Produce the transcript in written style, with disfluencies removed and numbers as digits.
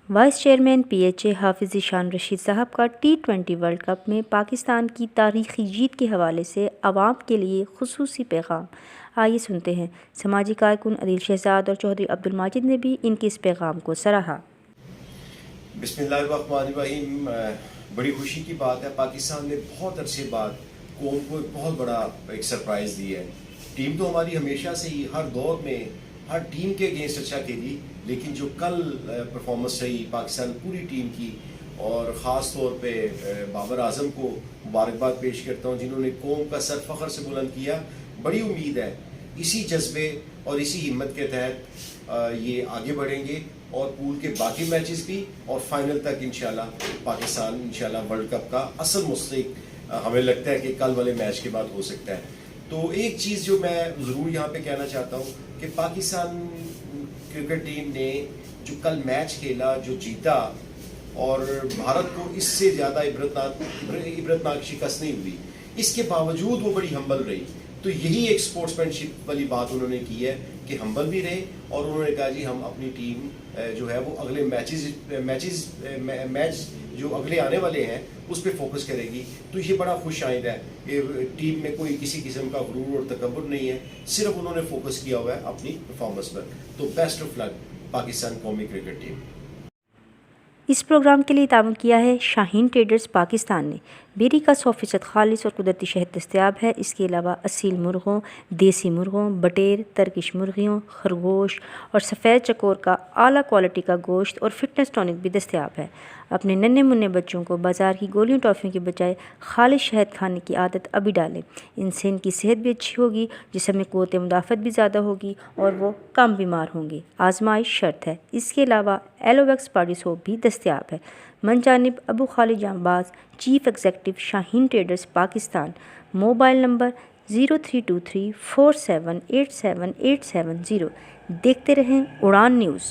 Voice chairman P H A Hafiz Zeeshan Rashid صاحب کا T20 world cup میں پاکستان کی تاریخی جیت کے حوالے سے عوام کے لیے خصوصی پیغام۔ آئیے سنتے ہیں۔ سماجی کارکن عدیل شہزاد اور چودھری عبدالماجد نے بھی ان کے اس پیغام کو سراہا۔ بسم اللہ الرحمن الرحیم۔ بڑی خوشی کی بات ہے، پاکستان نے بہت عرصے بعد قوم کو ایک بہت بڑا ایک سرپرائز دی ہے۔ ٹیم تو ہماری ہمیشہ سے ہی ہر دور میں ہر ٹیم کے اگینسٹ اچھا کھیلی، لیکن جو کل پرفارمنس رہی پاکستان پوری ٹیم کی، اور خاص طور پہ بابر اعظم کو مبارکباد پیش کرتا ہوں جنہوں نے قوم کا سر فخر سے بلند کیا۔ بڑی امید ہے اسی جذبے اور اسی ہمت کے تحت یہ آگے بڑھیں گے، اور پول کے باقی میچز بھی، اور فائنل تک انشاءاللہ پاکستان انشاءاللہ ورلڈ کپ کا اصل مستحق ہمیں لگتا ہے کہ کل والے میچ کے بعد ہو سکتا ہے۔ تو ایک چیز جو میں ضرور یہاں پہ کہنا چاہتا ہوں کہ پاکستان کرکٹ ٹیم نے جو کل میچ کھیلا، جو جیتا، اور بھارت کو اس سے زیادہ عبرتناک شکست نہیں ہوئی، اس کے باوجود وہ بڑی ہمبل رہی۔ تو یہی ایک سپورٹس مین شپ والی بات انہوں نے کی ہے کہ ہمبل بھی رہے، اور انہوں نے کہا جی ہم اپنی ٹیم جو ہے وہ اگلے میچ جو اگلے آنے والے ہیں اس پہ فوکس کرے گی۔ تو یہ بڑا خوش آئند ہے کہ ٹیم میں کوئی کسی قسم کا غرور اور تکبر نہیں ہے، صرف انہوں نے فوکس کیا ہوا ہے اپنی پرفارمنس پر۔ تو بیسٹ آف لک پاکستان قومی کرکٹ ٹیم۔ اس پروگرام کے لیے تعاون کیا ہے شاہین ٹریڈرز پاکستان نے۔ بیری کا 100% خالص اور قدرتی شہد دستیاب ہے۔ اس کے علاوہ اصیل مرغوں، دیسی مرغوں، بٹیر، ترکش مرغیوں، خرگوش اور سفید چکور کا اعلیٰ کوالٹی کا گوشت اور فٹنس ٹونک بھی دستیاب ہے۔ اپنے ننھے منھے بچوں کو بازار کی گولیوں ٹافیوں کے بجائے خالص شہد کھانے کی عادت ابھی ڈالیں۔ ان سے ان کی صحت بھی اچھی ہوگی، جسم میں قوت مدافعت بھی زیادہ ہوگی اور وہ کم بیمار ہوں گے۔ آزمائش شرط ہے۔ اس کے علاوہ ایلو ویکس باڈی سوپ بھی دستیاب ہے۔ من جانب Abu Khalid Janbaz, chief executive, Shaheen traders Pakistan. Mobile number 032347878770۔ دیکھتے رہیں اڑان نیوز۔